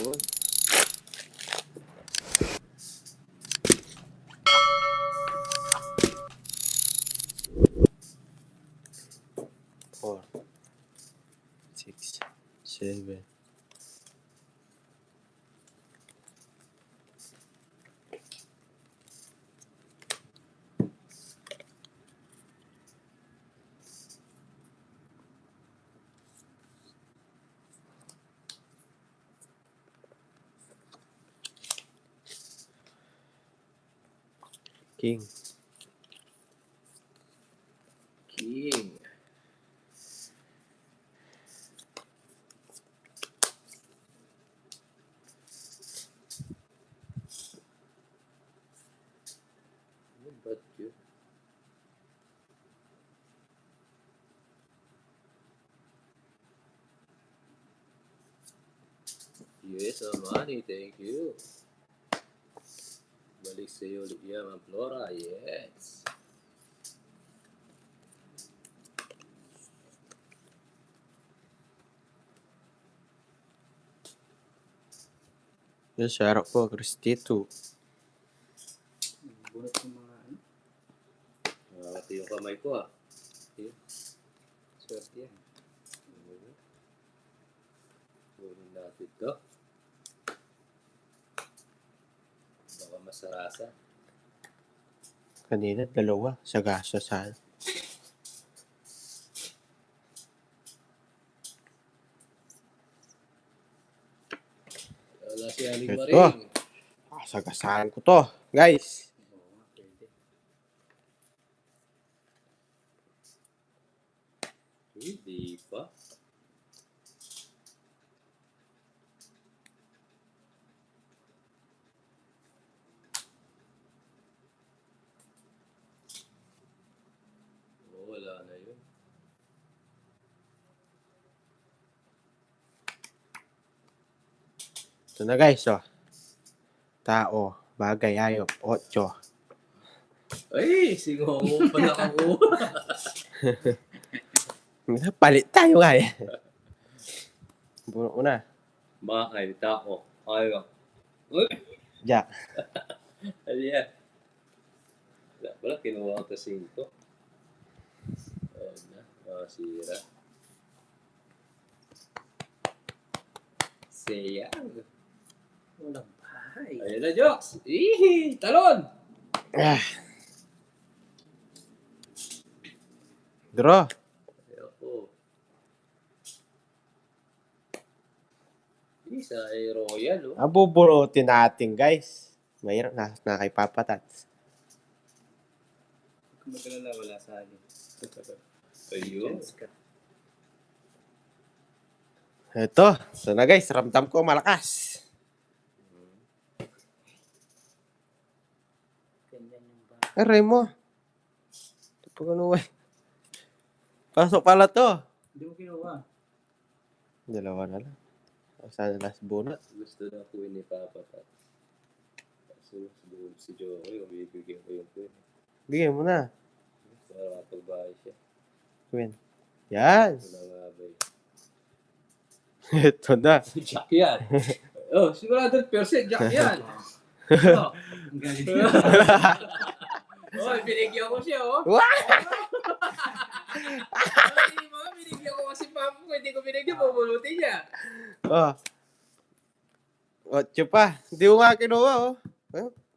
Yun. Four, 6, 7. King. King. Ano ba yun? Yes, Amani, thank you. Balik sa'yo ulit yan, Ma'am Flora. Yes. Yun, sarap po, Cristito. Bunot yung mga ano. Nakakati yung kamay ko ah. Okay. Swerte yan. Kunin natin to. Baka masarasa. Kanina, dalawa. Sagasa sa... Wala si Aling Ito. Maring. Sagasaan ko to, guys. Oo nga, pwede. Hindi pa. Oo, wala na yun. Ito na, guys, oh. Tao, bagay, ayop, 8. Ay, singongo pala ako. Palit tayo nga eh. Puno ko na. Bakay, tako. Ayaw. Uy! Jack. Ano yan? Wala pala, kinuha ko sa 5. Ayun na, makasira. Sayang. Walang bahay. Ayun na, Jokes! Ihi! Talon! Ah. Draw. Ayoko. Isa ay royal, oh. Ang bubunutin natin, guys. Mayroon na kay Papa Tats. Kung magalala, wala sa akin. Ayun. Chance ka. Ito. So na, guys. Ramdam ko malakas. Ganyan yung bahay. Aray mo. Ito pa ganun eh. Pasok pala to. Hindi mo kinuha. Dalawa na lang. Sana last bunot. Gusto na queen ni Papa Pat. Kaso si Joey, bibigyan ko yung queen. Bigyan mo na. Para matagbahay siya. Queen. Yan. Ito na nga ba Ito na. Jack yan. Oh, sigurado percent Jack yan. Oh, Ang galing. oh, binigyan ko siya, oh. Wow! Ay, mga binigyan ko kasi Papa ko, hindi ko binigyan, bubulutin niya. Oh. 8 pa. Hindi ko nga kinuha, oh.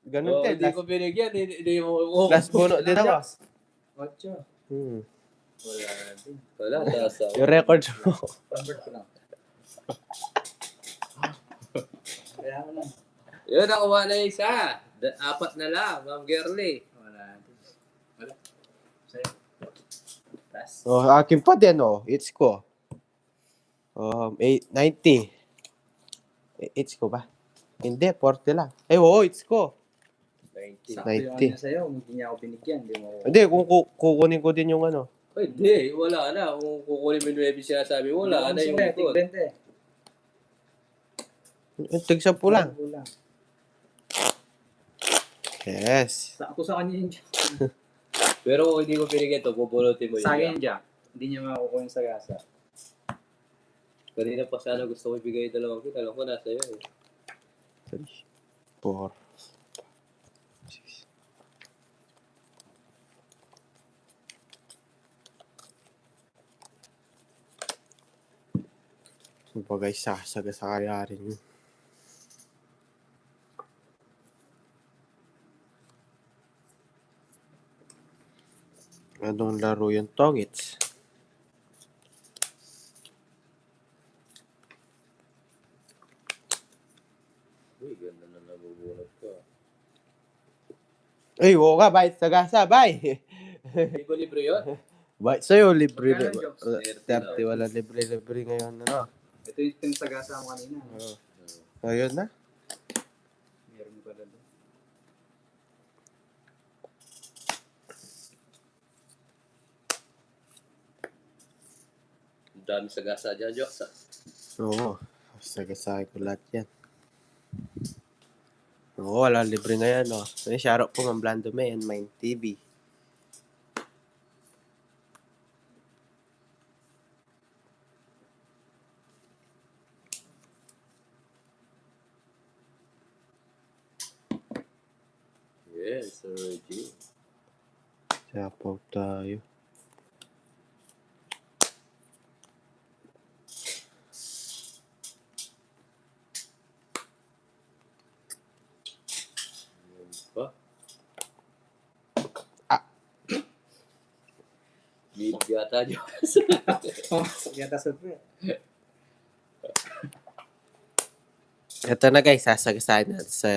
Ganun Oh, din. hindi ko binigyan, hindi mo. Oh. Last bunot din ako. Ocho. Wala natin. Wala, taas ako. Yung record mo. Convert ko lang. Kaya ko lang. Yun, nakuha na isa. 4 na lang, Ma'am Girly. Wala natin. Wala. Sa'yo. Pass. Oh, akin pa din, oh. It's ko. 90. It's ko ba? Hindi, 40 lang. Eh, oo, it's ko. 90. Sakto yung 90. ano sa'yo. Hindi niya ako binigyan. Hindi mo. Hindi, kung kukunin ko din yung ano. Ay, hindi, wala na. Kung kukunin mo yung 9 sinasabi, wala na yung ikot. Tig-20. Yung tig-10 lang. Kulang. Yes. Sakto sa kanya yun. Pero kung hindi ko binigyan ito, bubulutin mo yun. Sa akin, Jack. Hindi niya makukuha yung sagasa. Kanina pa sana gusto ko ibigay 2 kit. Alam ko nasa iyo eh. 3, 4, 6. Bagay sasagasaya rin yun. Anong laro yung Tongits? Uy, ganda na nabubunot ko. Ay, oo nga, bayit sagasa, bay! Libre yun. Bayit sa'yo, libre. Magkano, Jobs? 30, wala libre ngayon, ano? Ito yung pinasagasa mo kanina. Oo. Ayun na. Meron pala doon. Ang dami sa gasa dyan, Jokes. Oo. Sagasaya ko lahat yan. Oo, wala libre ngayon, no? Ay, Sharok po ng Blando May and Mind TV. Yes, Sir Reggie. Sapaw tayo. Yan pa. Lead yata, Jokes. Yata sa pre. Ito na guys, sasagasahin natin sa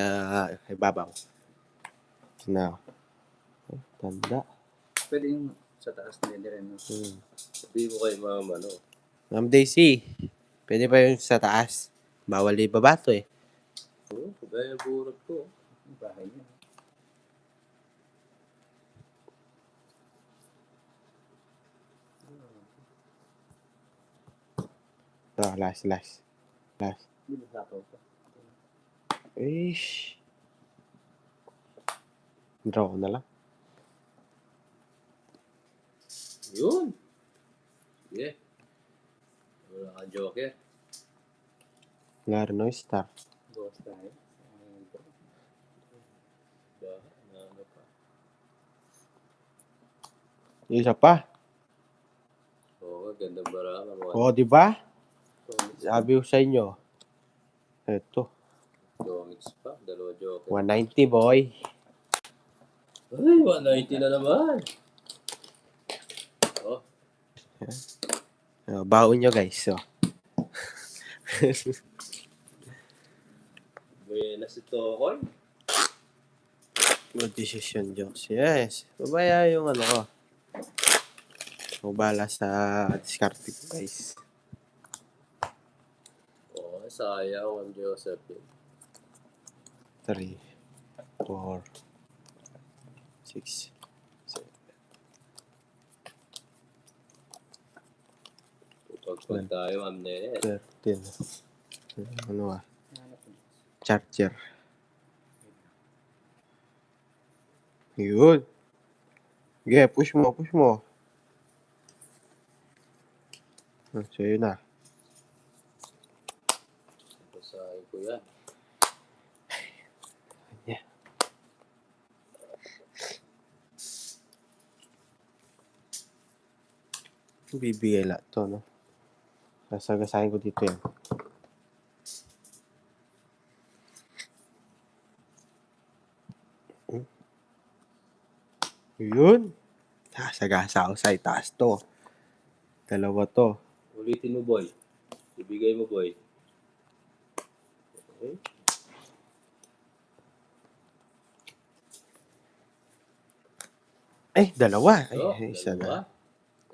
ibabaw. Na. Tanda. Pwede yung sa taas na rin. No? Sabihin mo kay mama, no? Ma'am Daisy, pwede ba yung sa taas? Bawal ibaba to eh. Oo, kagaya burot ko. Yung bahay niya. Ito, last. Hindi ba sapaw pa? Ish. Draw ko na lang. Yun. Sige. Wala kang joker. Larno star. Bawas tayo. Ba, ano pa. Isa pa. Oo, gandang barama. Oo, di ba? Sabi ko sa inyo. Ito, Dongits pa, 2 joker. 190 boy. Ay, 190 na naman. Oh, Baon nyo guys. So. buenas ito, Tokoy. Good decision, Jokes. Yes. Babaya yung ano ko. Mabala sa discarte ko guys. Oo, sayang ang Joseph. 3, 4, 6, 7. Pagpag tayo, Ma'am Nene. 13. Ano ah? Charger. Yun. Sige, push mo. So, yun na. Pasahin ko yan. Yeah. Bibigay lahat to, no? Sasagasahin ko dito yan. Yun. Sagasa ako sa itaas to. 2 to. Ulitin mo, boy. Ibigay mo, boy. Okay. Eh, 2. So, Ay, isa na.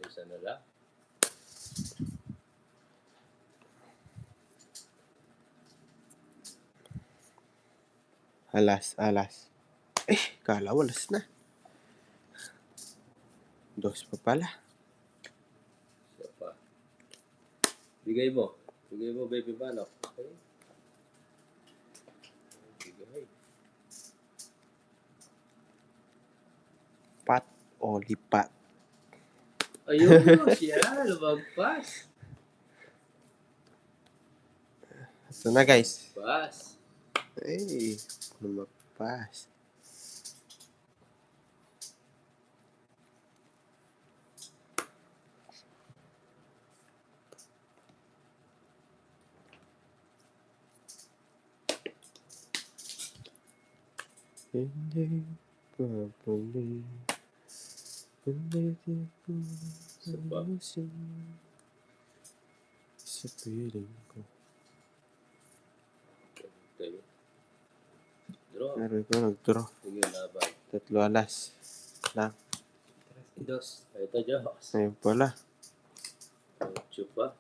Isa na lang. Alas. Eh, kala walas na. 2 pa pala. Isa pa. Bigay mo, baby manok. Okay. Bigay. Pat o lipat. Ayun, siya. Lumagpas. Ito na guys. Pass. Ay, lumapas. Hindi papuli. Hindi ko Sapa. sa piling ko. Okay. Draw. Meron ko nag-draw. Sige, laban. 3 alas. Lang. Dos. Ito, Joks. Ayun pala. 8 pa.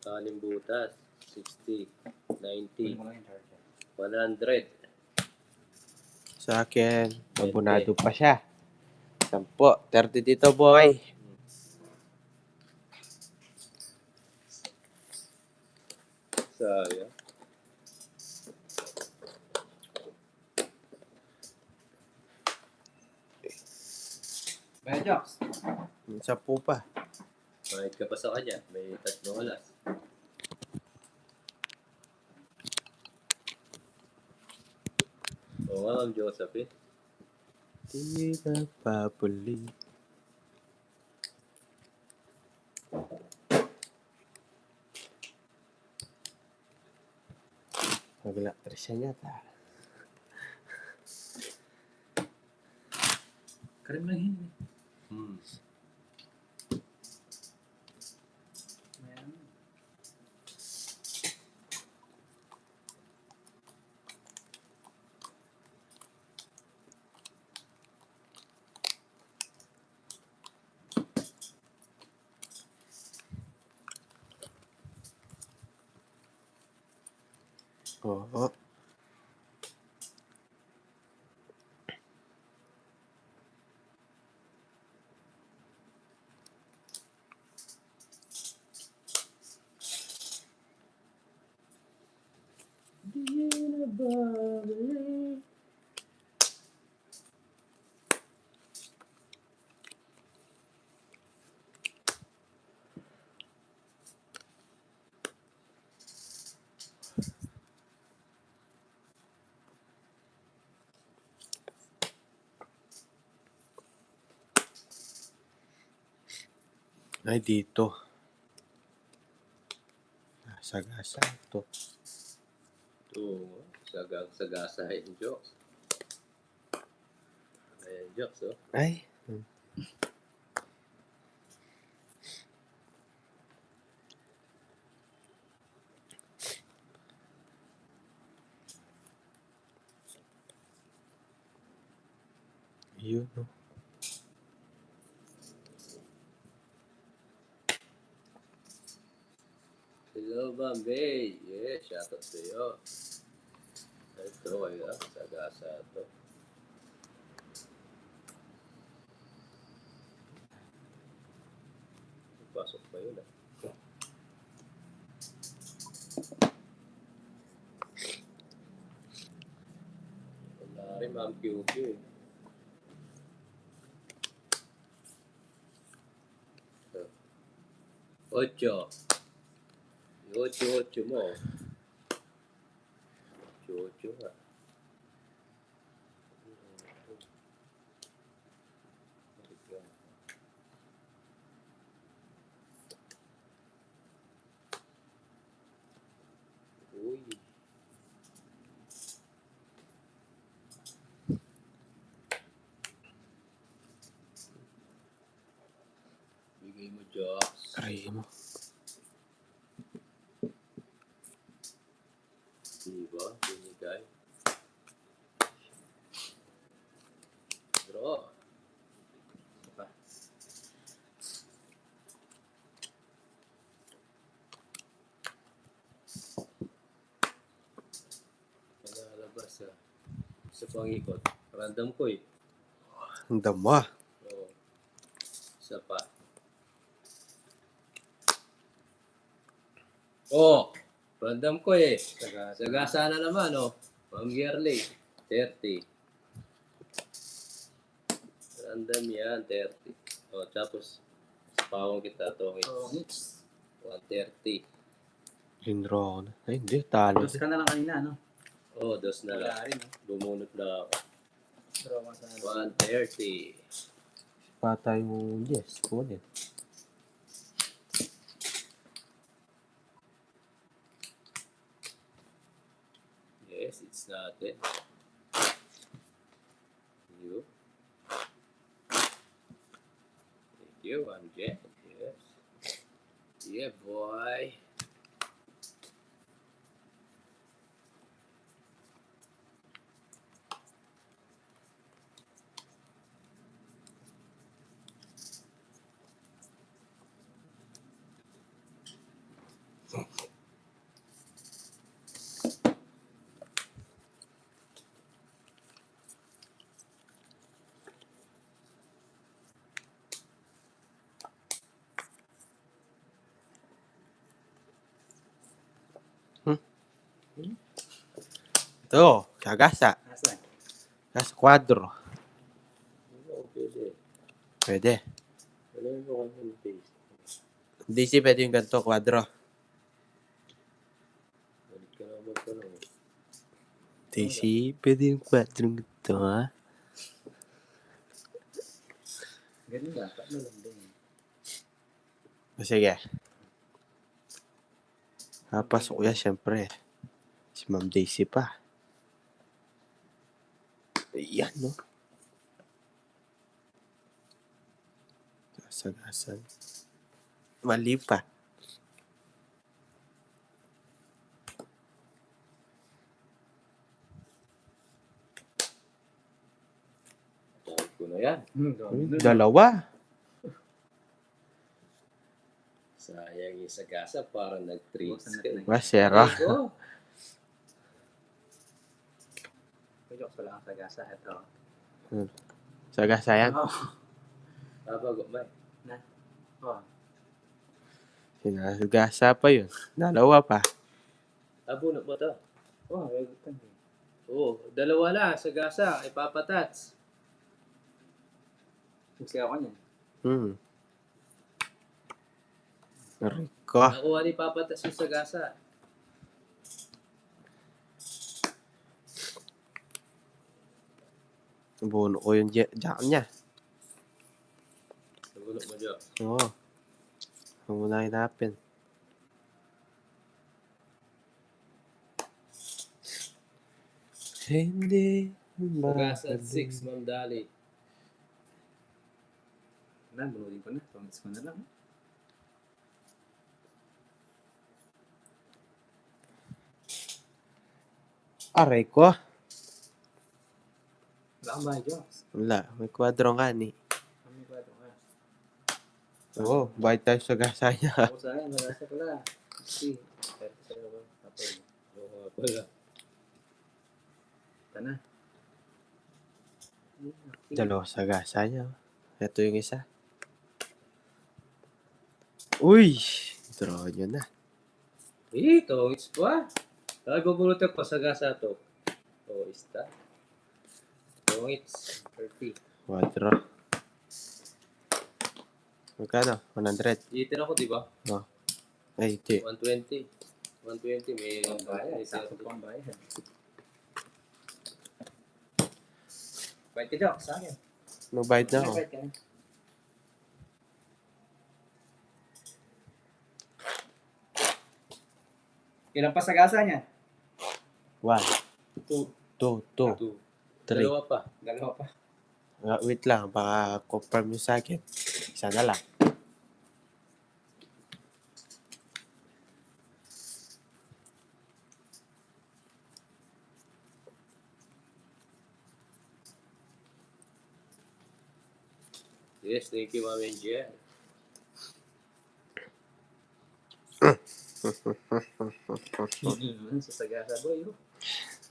6 butas. 60. 90. Kunin mo lang yung charger. 100. Sa akin, abonado pa siya. 10. 30 dito, boy. Sayang. Bye, Joks. 10 pa. Kahit ka pa sa kanya, may 3 alas. Oo nga, Ma'am Josephine. Hindi na papuli. Mag-electrician yata. Karim lang yun. Hmm. Ayan. Oo. Di na babalik. Ay, dito. Sagasa ito. Oo, sagasa yung jokes. Ayan, jokes, oh. Ay. Yun, no? Hello, Bombay. Yeah, shoutout sa'yo. Ito kayo, sagasa ito. Pasok pa yun, ah. Wala rin, Ma'am QQ, eh. Ito. 8. Yung 8 mo. 8 nga. Uy. Bigay mo, jokes. Aray mo. Diba? Binigay. Draw. Saka. Nalalabas, ah. Sa pangikot. Random ko, eh. Ang dama. Oo. Isa pa. Oh! Random ko, eh. Sagasa na naman, oh. Ma'am Yearly. 30. Random yan, 30. Oh, tapos, sa pawang kita, tongits. Tongits. 130. Hinro ako na. Ay, hindi. Talo. Dos ka na lang kanina, no? Oo, dos na lang. Wala rin, no? Bumunot na ako. Draw ka sa 130. Patay mo. Yes. Kunin. Yes, it's natin. You. Thank you, I'm Jet. Yes. Yeah, boy. Ito. Sagasa. Asan? Nasa kwadro. Oo, pwede. Pwede. Ano yung mukhang yung taste? Hindi si pwede yung ganito. Kwadro. Balik ka na magtanong. DC, pwede yung kwadro ganito, ha? Ganun ba? Paano lang din? Sige. Papasok yan, syempre. Si Ma'am Daisy pa. Ayan, no? Sagasan. Mali pa. Tawag ko na yan. Dalawa. Sayang yung sagasa para nag-treats ka. Masera. Go. Pwede ko lang sa gasa. Ito. Sagasa yan. Oh. Bago, may. Oh. Sinasagasa pa yun. Dalawa pa. Bunot mo to. Oh, very good thing. Oo, dalawa lang. Sagasa. Ipapatats. Susi ako niyan. Rico. Nakuha ni papatats yung sagasa. Buno ko yung jack niya. Nabunot mo dyan. Oo. Huwag mo na hinapin. Hindi. Sagasa at 6, Ma'am Dali. Na, bunutin ko na. Pangits ko na lang. Aray ko. Wala kang bahay, Joks. Wala. May kwadro nga ni. Kami ba ito ka? Oo. Bayad tayo sa gasa niya. Ako sa akin, nagasa ko lang. Si. Pero sa'yo ko. Tapos. Oo nga pala. Ito na. Dalawa sa gasa niya. Ito yung isa. Uy! Draw nyo na. Tongits pa. Ay, bubulot ako sagasa to. Oh, ista. Tongits. 30. Kwadro. Magkano? 100. Itin ako, di ba? Ay, hindi. 120. 120, may Bayad. may Sakto 30. pang bayad. Bayad ka, Joks. Sa akin. Magbayad na ako. Bayad ka na. Ilan pa sa gasa niya? 1, 2. 2, 2, 3. Dalawa pa. Dalawa pa. Wait lang. Baka confirm yung sa akin. Isa na lang. Yes, thank you, Ma'am Angel. Sa sagasa, boy. Oh.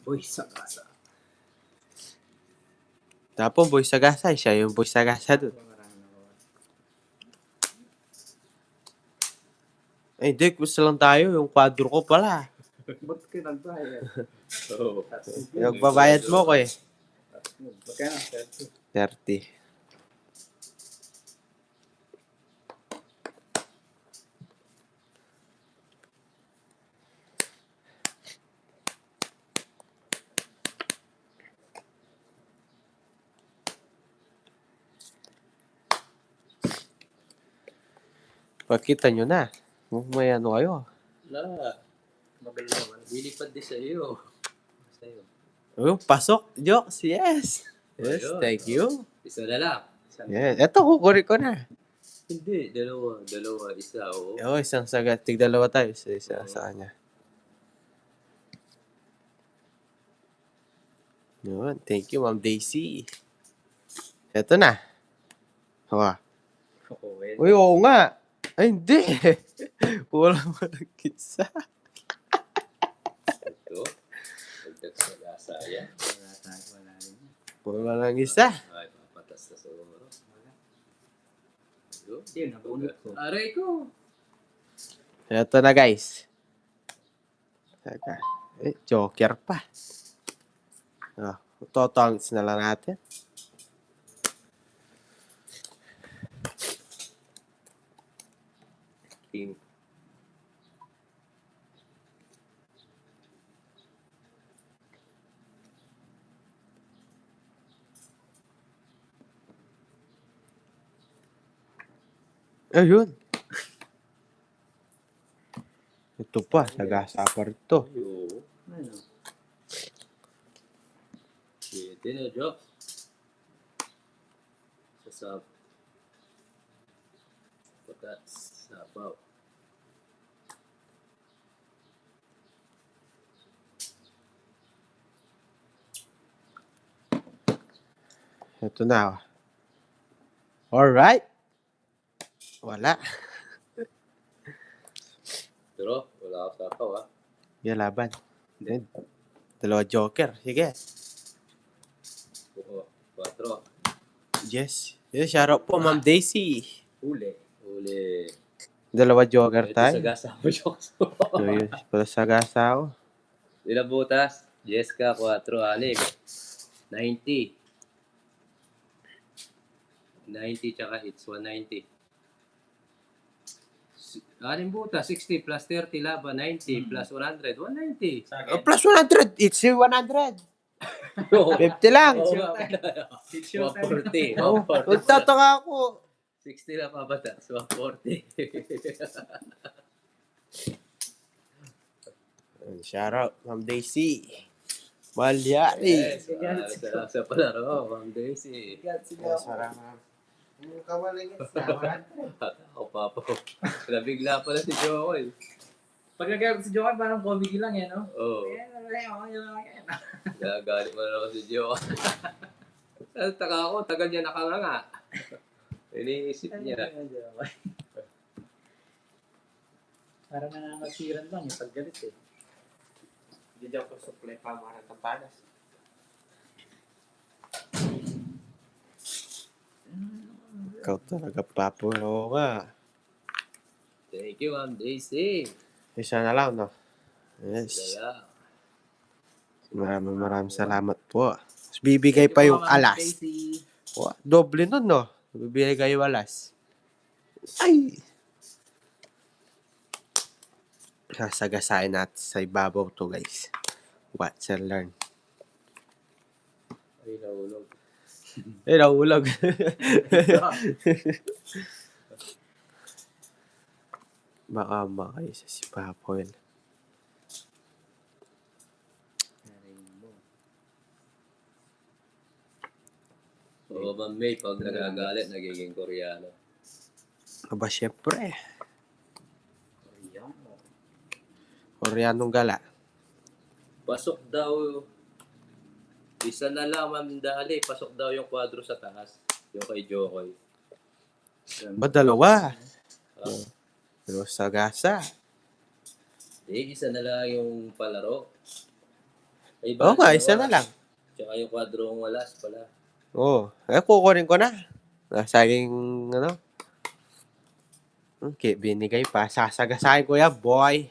Boy, sagasa. Tapos boy sa gasa. Siya yung boy sa gasa dun. Maraming nakuha. Ay, hindi. Gusto lang tayo. Yung kwadro ko pala. Ba't ka nagbayad? Oo. Yung babayad mo ko eh. Magkano? 30. 30. Pagkita nyo na. Kung may ano kayo. Wala. Magaling naman. Lilipad din sa'yo. Sa'yo. Oh, pasok. Jokes. Yes. Yes, Ayun. thank you. Isa na lang. Yes. Ito, kukunin ko na. Hindi, dalawa. Dalawa, isa, oo. Oo, isang sagat. Tig-dalawa tayo. Isa sa kanya. Yun. Thank you, Ma'am Daisy. Ito na. Hawa. Oo, well. Uy, oo nga. Ay, hindi. Kulang mo ng isa. Ito. Pagdag sa gasa yan. Wala rin. Kulang ng isa. Ay, papatas na sa umaro. Wala. Ito. Yun, nabunot ko. Aray ko. Ito na, guys. Teka. Joker pa. Totongits na lang natin. King. Ayun. Ito pa. Sagasa pa rito. Ay, oo. Ano? Pwede na, Jock. Sasab. Patats. Sabaw. Ito na. Alright. Wala. Pero, wala ako sapaw, ha? Yan, laban. Yan. Dalawa joker. Sige. Oo. 4. Yes. Yes, shoutout po, Ma'am Daisy. Huli. Uli. Dalawa joker Ito tayo. sa gasa mo, Jock. So, yun. Para sa gasa ako. Ilang butas? Jessica, 4, 6. 90. 90 tsaka hits, 190. Aling butas, 60 plus 30 laban, 90 plus 100, 190. Plus 100. It's 100. 50 lang. Oo, It's your time. 140. Oh, 140. magtataka ako. 60 na pabatas, 140. Shoutout, Ma'am Daisy. Malyari. Yes, salamat sa palaro, Ma'am Daisy. Ako pa po. Nabigla pala si Joel. Pagkagalit si Joker, parang comedy lang yan, no? Oo. Nagalit mo na ako si Joel. Taka ako, tagal niya nakanganga. Iniisip niya. Parang nanangasiran lang yung paggalit eh. Hindi daw ko supply pa mga tampanas. Ikaw talaga, Papo. Oo nga. Thank you, Ma'am Daisy. Isa na lang, no? Yes. Kaya, Maraming salamat po. Tapos bibigay pa yung alas. Oh, doble nun, no? Bibigay yung alas. Ay! Sasagasain natin sa ibabaw to, guys. Watch and learn. ay nahulog. Eh, nahulog. Baka makay sa si Papo yun. Oo, Ma'am May, pag nagagalit, nagiging Koreano. Aba, syempre. Koreanong gala. Pasok daw, isa na lang, Ma'am Dali, pasok daw yung kwadro sa taas. Yung kay Jokoy. Ba, dalawa? Ah, Pero sa gasa. isa na lang yung palaro. Ay, Oo nga, dalawa. isa na lang. Tsaka yung kwadrong walas pala. Oo. Kukunin ko na. Saging, ano? Okay, binigay pa. Sasagasahin ko yan, boy.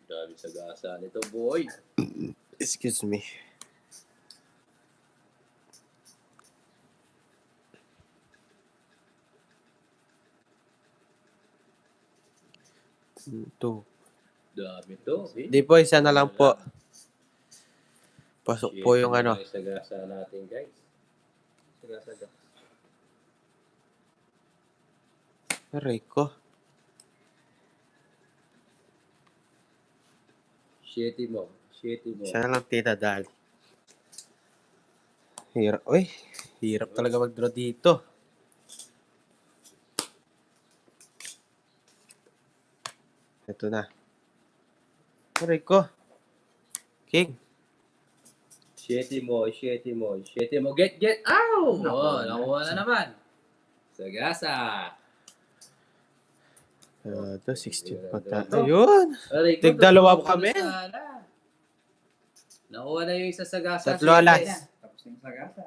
Dami sa gasa nito, boy. Excuse me. Ito. Dami to. Di po, isa na lang po. Pasok po yung ano. Sa gasa natin, guys. Saga-saga. Aray ko. Shitty mo. Siya na lang tinadali. Hirap. Uy, hirap talaga mag-draw dito. Ito na. Aray ko. King. Shitty mo. Get. Ow! Oh, nakuha na naman. Sagasa. Ito, 16 pa tayo. Ayun. Aray ko, Tig-dalawa tutulungan kami. na sana. Nakuha na yung isa sagasa. Tatlo alas. Tapos na yung sagasa.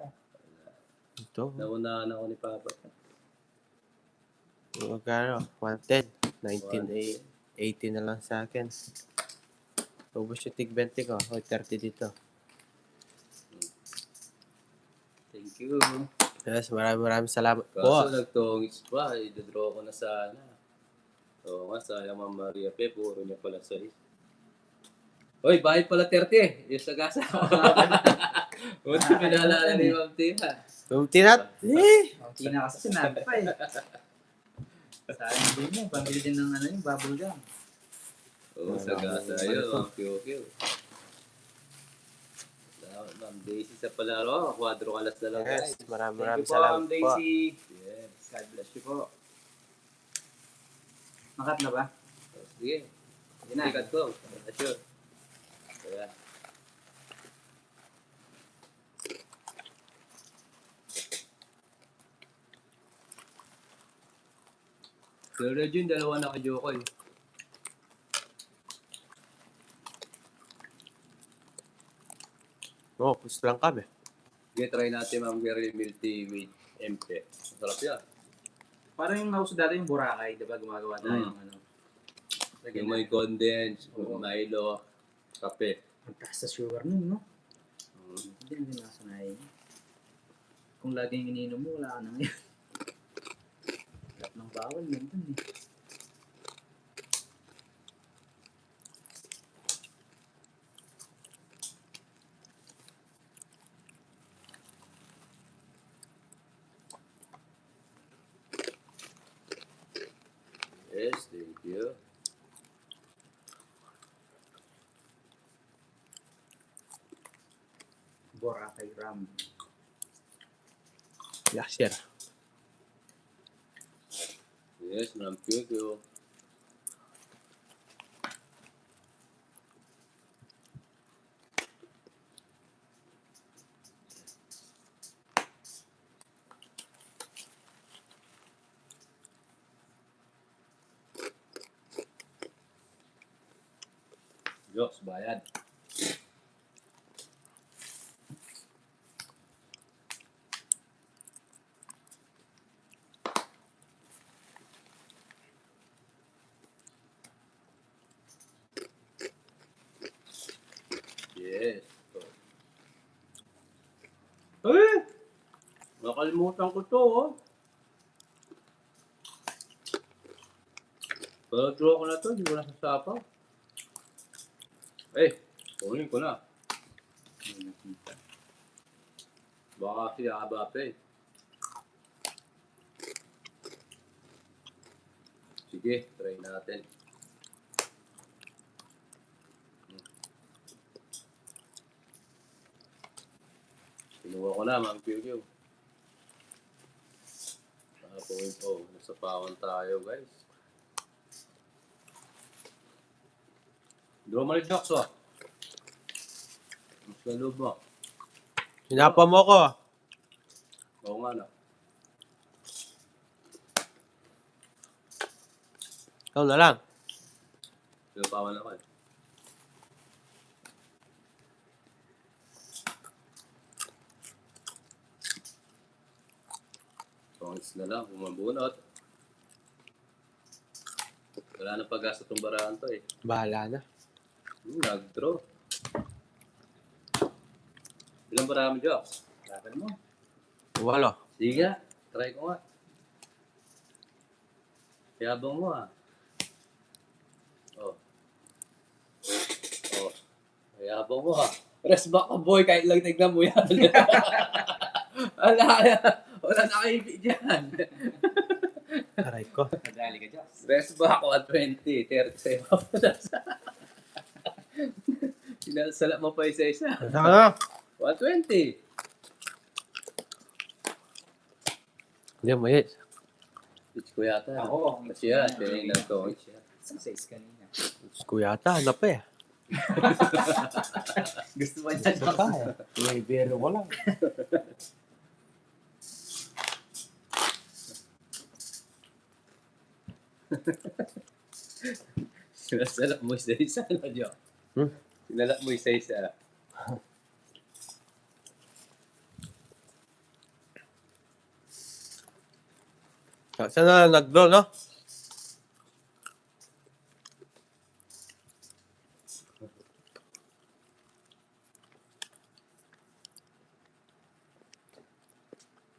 Ito. Nauna na ako ni Papa. Magkano? 110. 19, 80 na lang sa akin. Ubus yung tig 20 ko. O, 30 dito. Thank you. Yes, maraming salamat Kaso po. nagtongits pa. I-draw ko na sana. Oo nga, sayang Ma'am Maria Pe. Puro niya pala 6. Hoy, bayad pala 30 eh. Yung sagasa. Buti pinalala ni Ma'am Tina. Yung tinat. Hindi na kasi sinabi pa eh. Sayang din mo. Pambili din ng ano yung bubble gum. Oo, sagasa yun. Ma'am QQ. Ma'am Daisy sa palaro. Quadro kalas na lang guys. Yes, maraming Thank you po, salamat Ma'am po. Daisy. Yes. God bless you po. Makat na ba? Sige. Hindi na. Sikat ko. Sure. Kaya. Pero yun, dalawa na ka-joko eh. Oh, gusto lang kami. Sige, try natin Ma'am Gary Milty with MP. Masarap yan. Parang yung nauso dati yung Boracay, di ba? Gumagawa tayo ng ano. Yung may condense, Milo, kape. Ang taas sa sugar nun, no? Mm. Hindi na sinasanayin. Kung laging ininom mo, wala ka na ngayon. Lahat ng bawal yun dun eh. Yes, thank you. Boracay rum. Yes, sir. Yes, Ma'am QQ. Jokes, bayad. Yes. Eh! Nakalimutan ko to, oh. Pero draw ko na to, hindi ko na sasapaw. Eh, kunin ko na. Baka kasi haba pa eh. Sige, try natin. Kinuha ko na, Ma'am QQ. Nasa pawan tayo, guys. Draw mo rin, Joks, oh. Mas na loob mo. Hinapa mo ko. Oo nga na. Ikaw na lang. Pinapawan ako eh. Songs na lang, kumabunot. Wala na pag-asa itong barahan to eh. Bahala na. Nag-draw. Ilang barahan mo, Joks? Laban mo. Walo. Sige nga, try ko nga. Yabang mo ah. Oh. Oh. Yabang mo ah. Rest back ka boy, kahit lang tignan mo yan. Wala na kaibig dyan. Aray ko. Nadali ka, Joss. Best back 120. 30 sa'yo. Sinasala mo pa isa-isa. Ano? 120. Hindi mo yes. Pitch ko yata. Ako. Kasi yan, tinignan ko. Success kanina. Kuya ata, ano pa eh. Gusto ba niya, Ito pa Joss? eh. May biro ko lang. Sinasala mo isa-isa. Ano, Jo? Sinala mo isa-isa. Saan na nag-draw, no?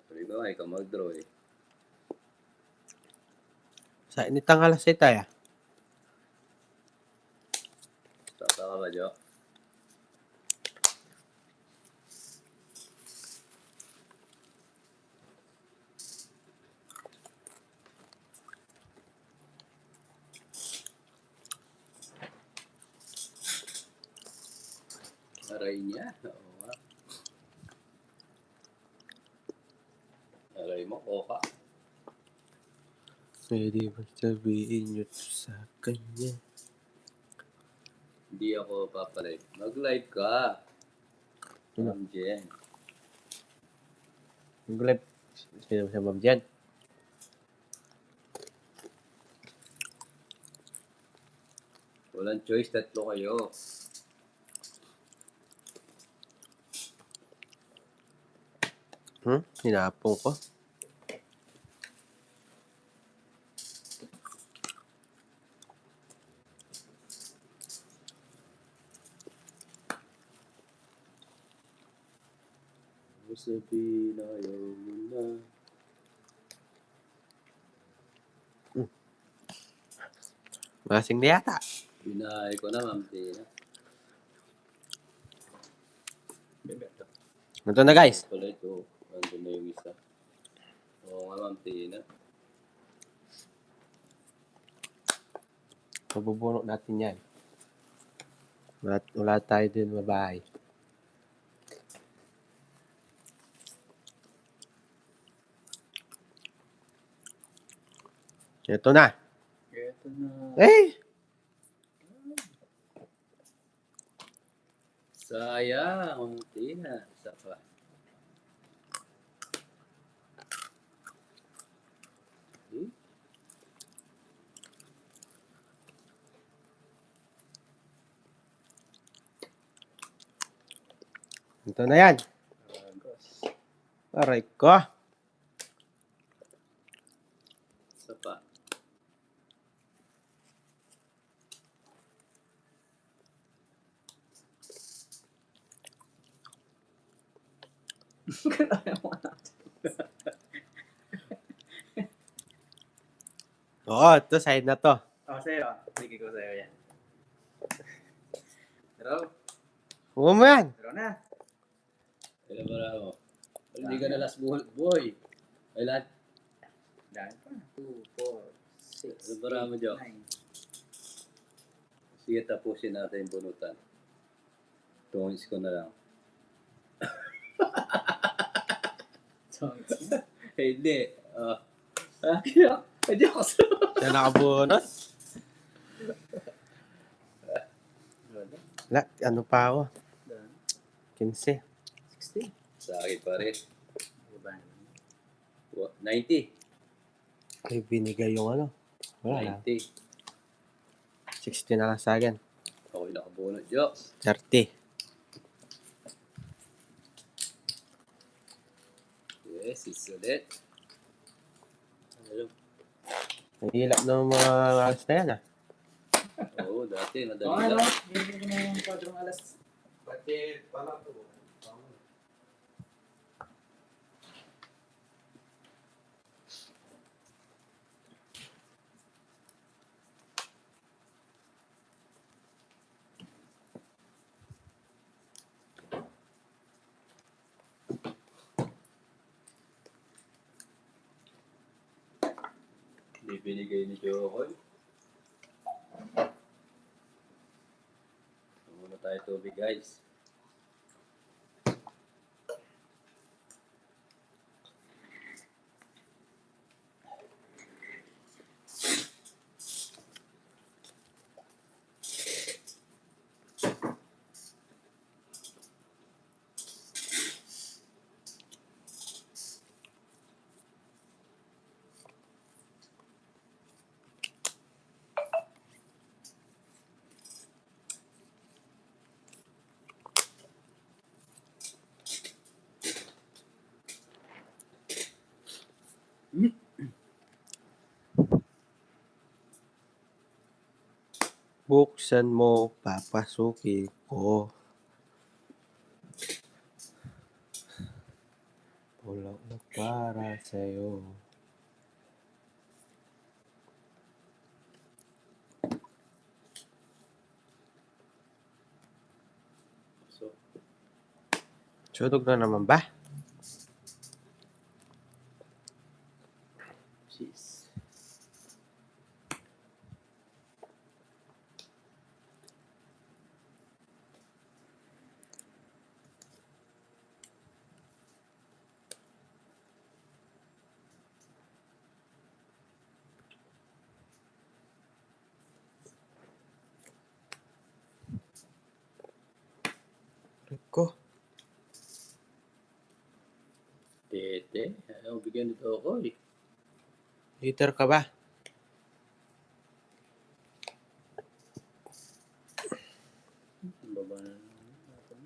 Sabi ko, ikaw mag-draw eh. Sa initang alas ay tayo. Tata ka ba, Jo? Aray niya. Oo nga. Aray mo, koka. Pwede ba sabihin nyo sa kanya? Hindi ako papalive. Mag-live ka. Sino? Ma'am Jen. Mag-live. Sino sa ma'am dyan? Walang choice, tatlo kayo. Hinapong ko. Sabihin na ayaw mo na. Masing na yata. Binahay ko na, Ma'am Tina. Bebeto. Ito na guys. Pala ito. Ando na yung isa. Oo nga, Ma'am Tina. Mabubunok natin yan. Wala tayo din mabahay. Ito na. Ito na. Eh! Sayang, Ma'am Tina. Isa pa. Hmm? Ito na yan. Agos. Aray ko. Isa pa. Oo, ito side na to. Sa'yo. Sige ko sa'yo yan. Draw. Huwag mo yan. Draw na. Kailan ba mo? Hindi ka na last boy. Ay lahat. Dahil pa. 2, 4, 6, Ano ba mo, Jo? 9. Sige, tapusin natin yung bunutan. Tones ko na lang. Songs. Eh, hindi. Hindi ako sa... Yan nakabunot. Wala, ano pa ako? 15. 60. Sa akin pa rin. Diba? 90. Ay, binigay yung ano. Wala lang. 90. 60 na lang sa akin. Ako yung nakabunot, Jo. 30. Yes, it's ulit. Ano? Nahihilap ng mga alas na yan ah. Oo, dati, madali Ano? lang. Bibili ko na yung 4 alas. Pati, pala to. binigay ni Jokoy. Muna tayo tubig, guys. Buksan mo, papasukin ko. Walang para sa'yo. So, Sunog na naman ba? jeez. Ko. Tete, ayaw bigyan ni Jokoy. Hater ka ba? Baba na natin.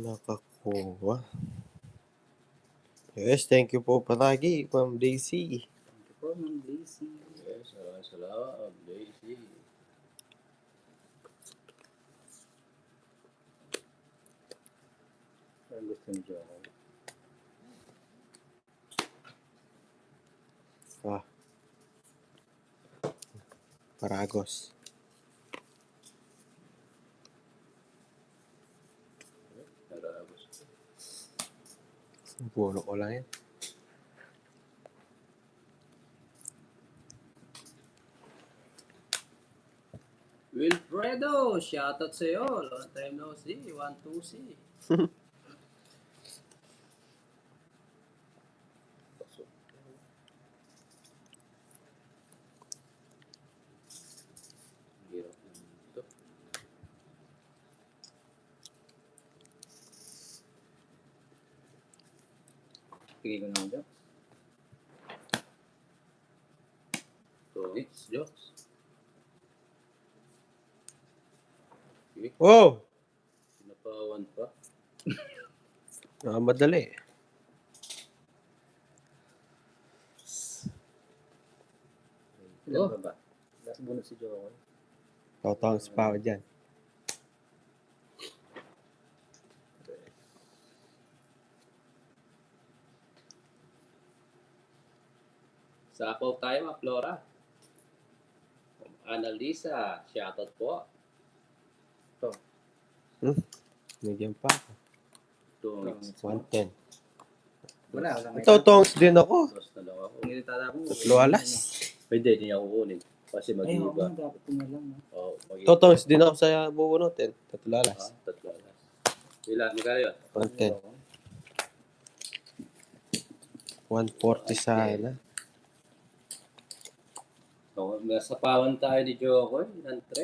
Nakakuha. Yes, thank you po palagi, Ma'am Daisy. Thank you po, Ma'am Daisy. Yes, salamat, Daisy. Ang gusto ni Jokoy. Paragos. Narabos. Puno ko lang yan. Wilfredo, shoutout sa'yo. Long time no see. 1-2 see. Hirap naman ito. Bigay ko naman dyan. Thanks, Jokes. Okay, Oh! pinapawan pa. Nakamadali. Ilan Oh. ba ba? Last bonus si Jokoy. Totong pa dyan. Sapaw tayo, mga Flora. Annalisa, shoutout po. Nagyan pa ako. Thanks. 110. Wala, wala. May Totongs din ako. Dos na lang ako. Ang ilitada ko. Tatlo alas. Pwede, hindi niya kukunin. Kasi Ay, oo mag-iiba. nga, dapat ko na lang. No? Oo, mag-iiba. Totongs din ako sa bubunutin. Tatlo alas. Tatlo alas. Ilan? Magkano yun? 110. 140 sana. So, nasa pawan tayo ni Jokoy. Ng 3.